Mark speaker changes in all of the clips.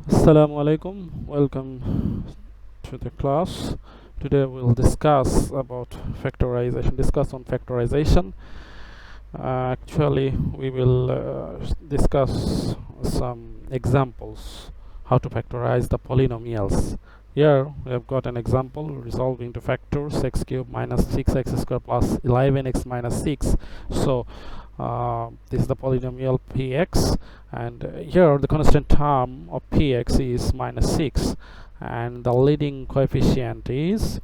Speaker 1: Assalamu alaikum. Welcome to the class. Today we'll discuss about factorization. Discuss on factorization. Actually, we will discuss some examples how to factorize the polynomials. Here we have got an example resolving to factors x cubed minus 6x squared plus 11x minus 6. So this is the polynomial px, and here the constant term of px is minus 6, and the leading coefficient is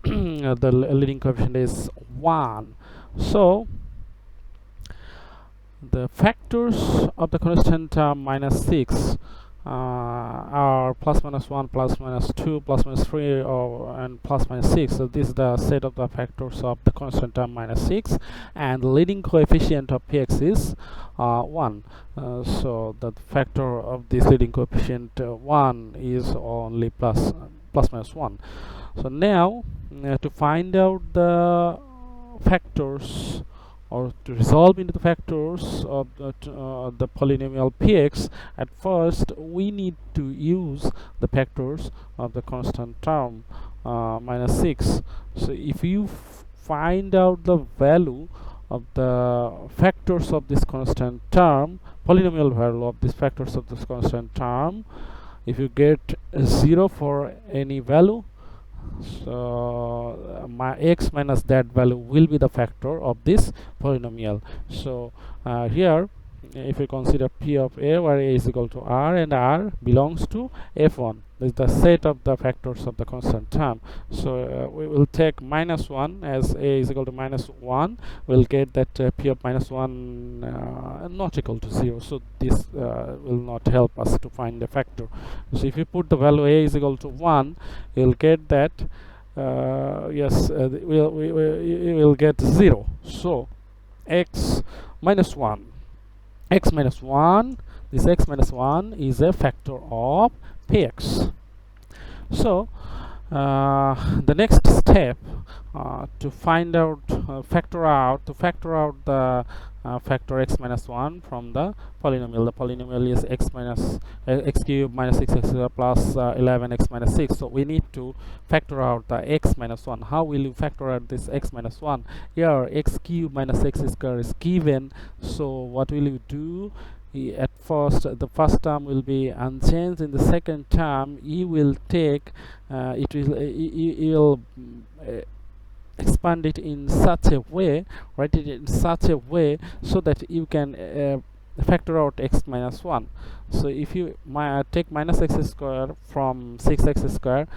Speaker 1: the leading coefficient is 1. So the factors of the constant term minus 6 are plus minus 1, plus minus 2, plus minus 3, and plus minus 6. So this is the set of the factors of the constant term minus 6, and the leading coefficient of px is 1. So the factor of this leading coefficient 1 is only plus minus 1. So now to find out the factors, or to resolve into the factors of the polynomial px, at first we need to use the factors of the constant term minus 6. So if you find out the value of the factors of this constant term, polynomial value of these factors of this constant term, if you get 0 for any value, so my x minus that value will be the factor of this polynomial. So here if you consider p of a, where a is equal to r and r belongs to f1, this is the set of the factors of the constant term. So we will take minus 1 as a is equal to minus 1. We'll get that p of minus 1 not equal to 0. So this will not help us to find the factor. So if you put the value a is equal to 1, you'll get that we will get 0. So x minus 1, this x minus 1 is a factor of px. So the next step to find out factor out the factor x minus 1 from the polynomial. The polynomial is x cubed minus 6x squared plus 11x minus 6. So we need to factor out the x minus 1. How will you factor out this x minus 1? Here x cubed minus x squared is given. So what will you do? At first, the first term will be unchanged. In the second term, you will take you will expand it in such a way, write it in such a way so that you can factor out x minus 1. So if you take minus x squared from 6x squared,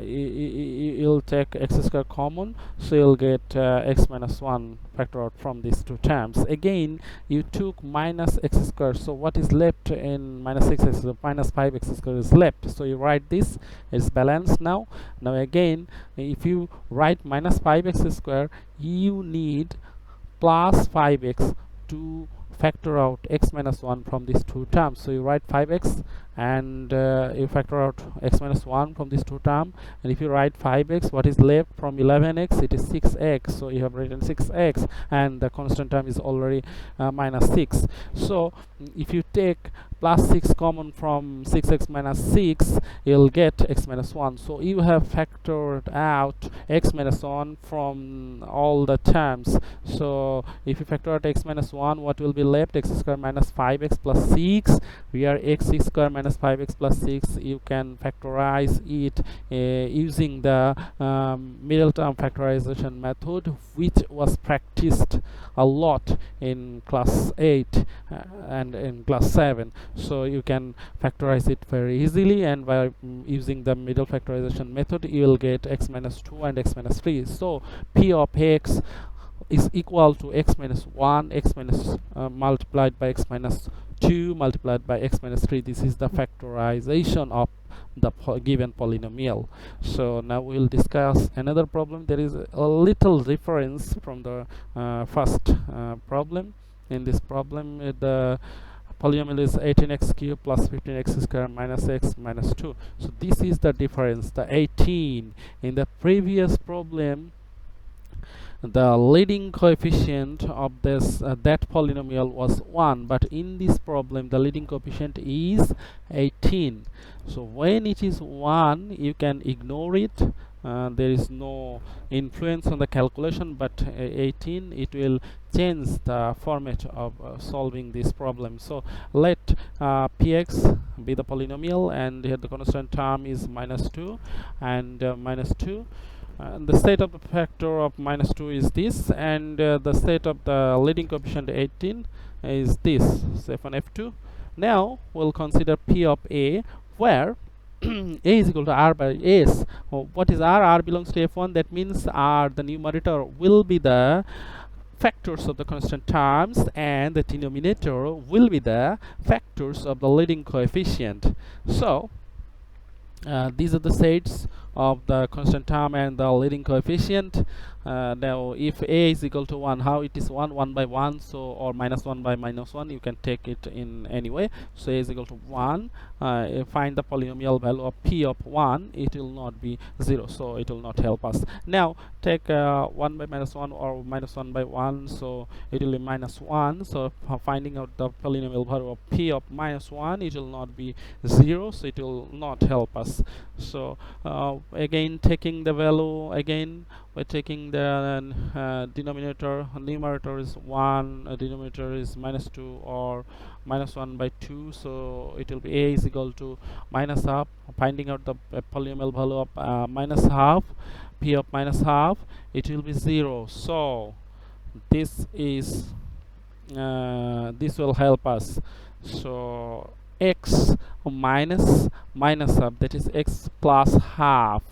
Speaker 1: you'll take x squared common, so you'll get x minus 1 factor out from these two terms. Again, you took minus x squared, so what is left in minus 6x squared? Minus 5x squared is left, so you write this, it's balanced now. Now again, if you write minus 5x squared, you need plus 5x to factor out x minus 1 from these two terms. So you write 5x and you factor out x minus 1 from these two terms, and if you write 5x, what is left from 11x? It is 6x. So you have written 6x, and the constant term is already minus 6. So if you take plus 6 common from 6x minus 6, you'll get x minus 1. So you have factored out x minus 1 from all the terms. So if you factor out x minus 1, what will be left? X squared minus 5x plus 6. Here x squared minus 5x plus 6, you can factorize it using the middle term factorization method, which was practiced a lot in class 8 and in class 7. So you can factorize it very easily, and by using the middle factorization method, you will get x minus 2 and x minus 3. So p of x is equal to x minus 1, x minus multiplied by x minus 2 multiplied by x minus 3. This is the factorization of the given polynomial. So now we'll discuss another problem. There is a little difference from the first problem. In this problem, the polynomial is 18x cubed plus 15x squared minus x minus 2. So this is the difference, the 18. In the previous problem, the leading coefficient of this that polynomial was 1, but in this problem the leading coefficient is 18. So when it is 1, you can ignore it. There is no influence on the calculation, but 18, it will change the format of solving this problem. So let px be the polynomial, and here the constant term is -2 and -2. The state of the factor of -2 is this, and the state of the leading coefficient 18 is this, so f1 f2. Now we'll consider p of a, where a is equal to r by s. What is r? R belongs to f1. That means r, the numerator, will be the factors of the constant terms, and the denominator will be the factors of the leading coefficient. So these are the sets of the constant term and the leading coefficient. Now if a is equal to 1, how it is 1 by 1, so, or -1 by -1, you can take it in any way. So a is equal to 1. Find the polynomial value of p of 1. It will not be 0, so it will not help us. Now take 1 by -1 or -1 by 1, so it will be -1. So for finding out the polynomial value of p of -1, it will not be 0, so it will not help us. So again, taking the value, again we're taking the denominator, numerator is 1, denominator is -2 or -1 by 2, so it will be a is equal to -half. Finding out the polynomial value of -half, p of -half, it will be 0. So this is this will help us. So x minus half, that is x plus half,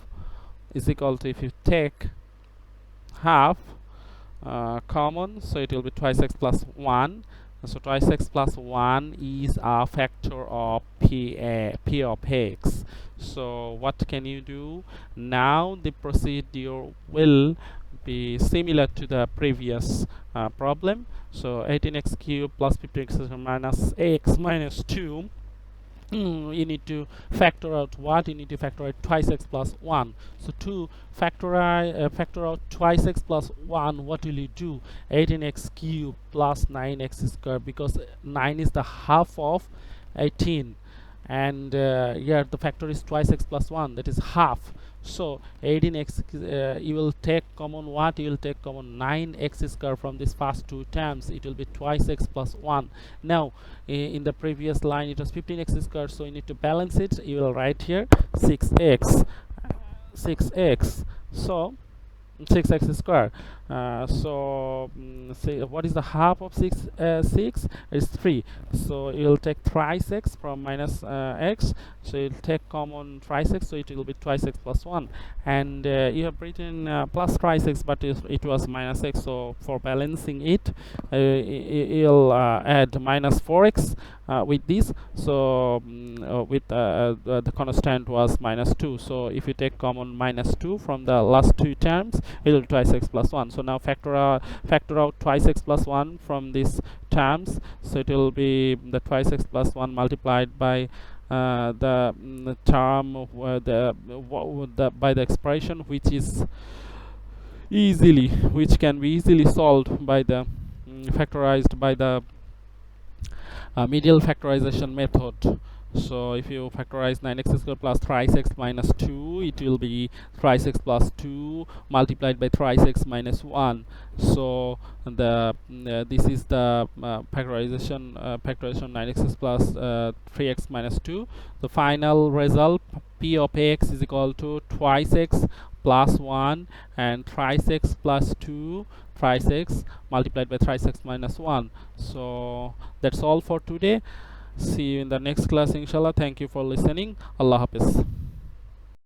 Speaker 1: is equal to, if you take half common, so it will be twice x plus 1. So twice x plus 1 is a factor of p of x. So what can you do? Now the procedure will be similar to the previous problem. So 18x cubed plus 15x minus x minus 2. You need to factor out what? You need to factor out twice x plus 1. So to factor out twice x plus 1, what will you do? 18x cubed plus 9x squared, because 9 is the half of 18, and here the factor is twice x plus 1, that is half. So 18x, you will take common what? You will take common 9x squared from these first two terms. It will be twice x plus 1. Now in the previous line it was 15x squared, so you need to balance it. You will write here 6x. So 6x squared. So say what is the half of 6? 6 is 3. So you will take thrice x from minus x. So you'll take common thrice x. So it will be twice x plus 1. And you have written plus thrice x, but it was minus x. So for balancing it, you'll add minus 4x with this. So with the constant was minus 2. So if you take common minus 2 from the last two terms, it will be twice x plus 1. So now factor out twice x plus 1 from these terms. So it will be the twice x plus 1 multiplied by the term by the expression, which can be easily solved by the factorized by the medial factorization method. So if you factorize 9x squared plus thrice x minus 2, it will be thrice x plus 2 multiplied by thrice x minus 1. So the this is the factorization 9x plus 3x minus 2. The final result, p of x is equal to twice x plus 1 and thrice x plus 2 thrice x multiplied by thrice x minus 1. So that's all for today. See you in the next class, inshallah. Thank you for listening. Allah Hafiz.